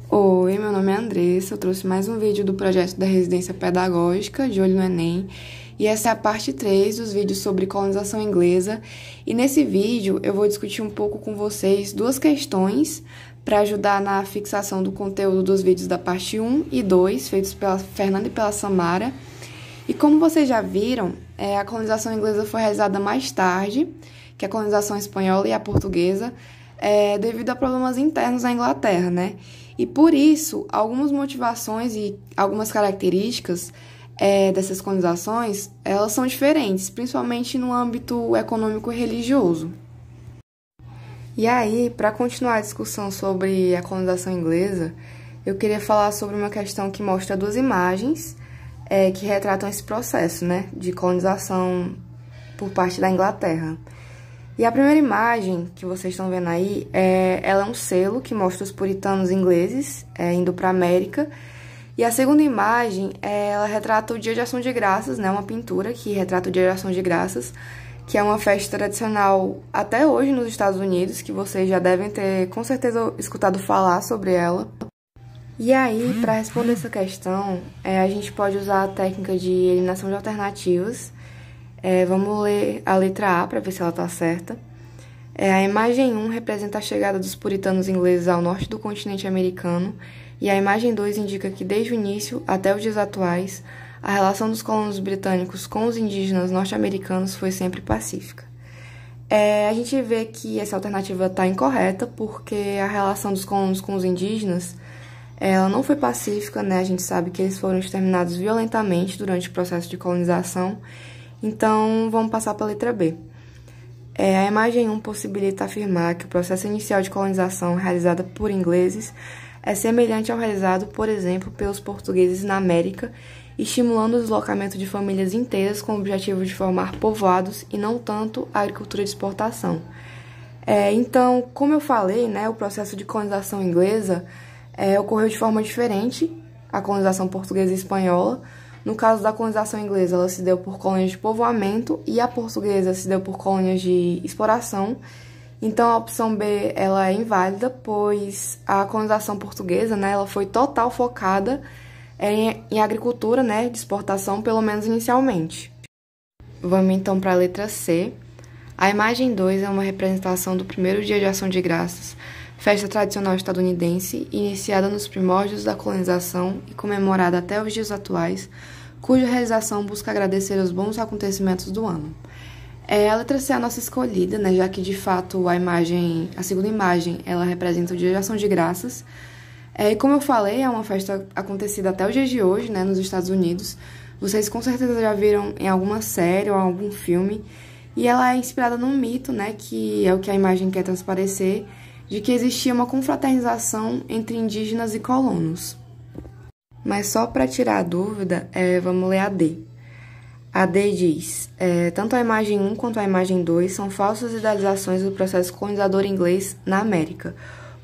Oi, meu nome é Andressa, eu trouxe mais um vídeo do projeto da Residência Pedagógica de Olho no Enem, e essa é a parte 3 dos vídeos sobre colonização inglesa, e nesse vídeo eu vou discutir um pouco com vocês duas questões para ajudar na fixação do conteúdo dos vídeos da parte 1 e 2, feitos pela Fernanda e pela Samara. E como vocês já viram, a colonização inglesa foi realizada mais tarde que a colonização espanhola e a portuguesa, devido a problemas internos na Inglaterra, né? E por isso, algumas motivações e algumas características dessas colonizações, elas são diferentes, principalmente no âmbito econômico e religioso. E aí, para continuar a discussão sobre a colonização inglesa, eu queria falar sobre uma questão que mostra duas imagens que retratam esse processo, né, de colonização por parte da Inglaterra. E a primeira imagem que vocês estão vendo aí, ela é um selo que mostra os puritanos ingleses indo para a América. E a segunda imagem, ela retrata o Dia de Ação de Graças, né, uma pintura que retrata o Dia de Ação de Graças, que é uma festa tradicional até hoje nos Estados Unidos, que vocês já devem ter com certeza escutado falar sobre ela. E aí, para responder essa questão, a gente pode usar a técnica de eliminação de alternativas. Vamos ler a letra A para ver se ela está certa. A imagem 1 representa a chegada dos puritanos ingleses ao norte do continente americano, e a imagem 2 indica que desde o início até os dias atuais, a relação dos colonos britânicos com os indígenas norte-americanos foi sempre pacífica. A gente vê que essa alternativa está incorreta, porque a relação dos colonos com os indígenas ela não foi pacífica, né? A gente sabe que eles foram exterminados violentamente durante o processo de colonização. Então, vamos passar para a letra B. A imagem 1 possibilita afirmar que o processo inicial de colonização realizado por ingleses é semelhante ao realizado, por exemplo, pelos portugueses na América, estimulando o deslocamento de famílias inteiras com o objetivo de formar povoados e não tanto a agricultura de exportação. Então, como eu falei, né, o processo de colonização inglesa ocorreu de forma diferente à colonização portuguesa e espanhola. No caso da colonização inglesa, ela se deu por colônias de povoamento e a portuguesa se deu por colônias de exploração. Então, a opção B ela é inválida, pois a colonização portuguesa, né, ela foi total focada em agricultura, né, de exportação, pelo menos inicialmente. Vamos então para a letra C. A imagem 2 é uma representação do primeiro Dia de Ação de Graças, festa tradicional estadunidense, iniciada nos primórdios da colonização e comemorada até os dias atuais, cuja realização busca agradecer os bons acontecimentos do ano. A letra C é a nossa escolhida, né, já que de fato a segunda imagem, ela representa o Dia de Ação de Graças. E como eu falei, é uma festa acontecida até os dias de hoje, né, nos Estados Unidos. Vocês com certeza já viram em alguma série ou algum filme, e ela é inspirada num mito, né, que é o que a imagem quer transparecer, de que existia uma confraternização entre indígenas e colonos. Mas só para tirar a dúvida, vamos ler a D. A D diz, tanto a imagem 1 quanto a imagem 2 são falsas idealizações do processo colonizador inglês na América,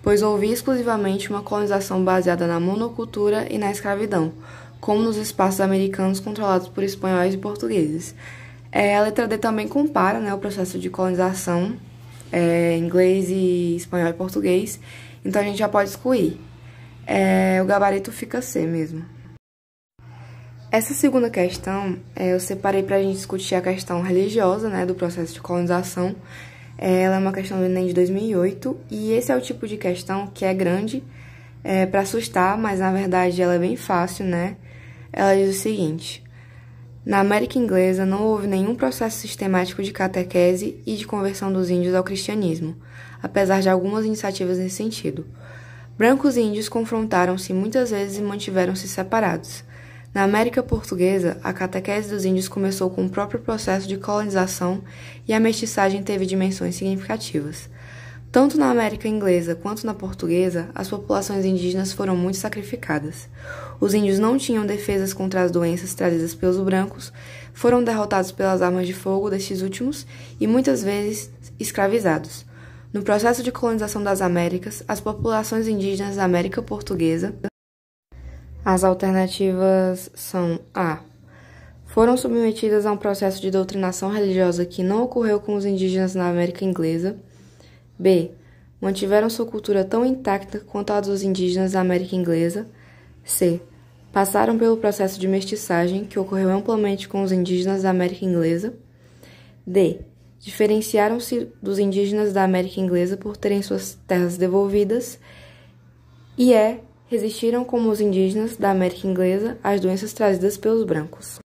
pois houve exclusivamente uma colonização baseada na monocultura e na escravidão, como nos espaços americanos controlados por espanhóis e portugueses. A letra D também compara, né, o processo de colonização inglês e espanhol e português, então a gente já pode excluir. O gabarito fica C mesmo. Essa segunda questão, eu separei para a gente discutir a questão religiosa, né, do processo de colonização. Ela é uma questão do Enem de 2008, e esse é o tipo de questão que é grande para assustar, mas na verdade ela é bem fácil, né? Ela diz o seguinte: na América Inglesa não houve nenhum processo sistemático de catequese e de conversão dos índios ao cristianismo, apesar de algumas iniciativas nesse sentido. Brancos e índios confrontaram-se muitas vezes e mantiveram-se separados. Na América Portuguesa, a catequese dos índios começou com o próprio processo de colonização e a mestiçagem teve dimensões significativas. Tanto na América Inglesa quanto na Portuguesa, as populações indígenas foram muito sacrificadas. Os índios não tinham defesas contra as doenças trazidas pelos brancos, foram derrotados pelas armas de fogo destes últimos e muitas vezes escravizados. No processo de colonização das Américas, as populações indígenas da América Portuguesa, as alternativas são A. Foram submetidas a um processo de doutrinação religiosa que não ocorreu com os indígenas na América Inglesa. B. mantiveram sua cultura tão intacta quanto a dos indígenas da América Inglesa. C. Passaram pelo processo de mestiçagem que ocorreu amplamente com os indígenas da América Inglesa. D. Diferenciaram-se dos indígenas da América Inglesa por terem suas terras devolvidas. E E. Resistiram como os indígenas da América Inglesa às doenças trazidas pelos brancos.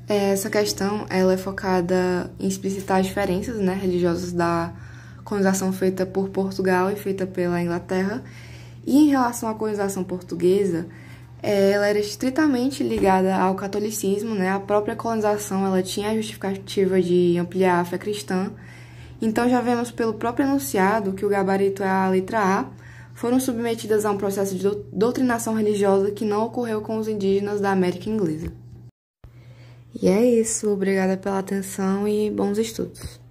Essa questão ela é focada em explicitar as diferenças, religiosas da colonização feita por Portugal e feita pela Inglaterra. E em relação à colonização portuguesa, ela era estritamente ligada ao catolicismo, A própria colonização ela tinha a justificativa de ampliar a fé cristã. Então já vemos pelo próprio enunciado que o gabarito é a letra A, foram submetidas a um processo de doutrinação religiosa que não ocorreu com os indígenas da América Inglesa. E é isso, obrigada pela atenção e bons estudos.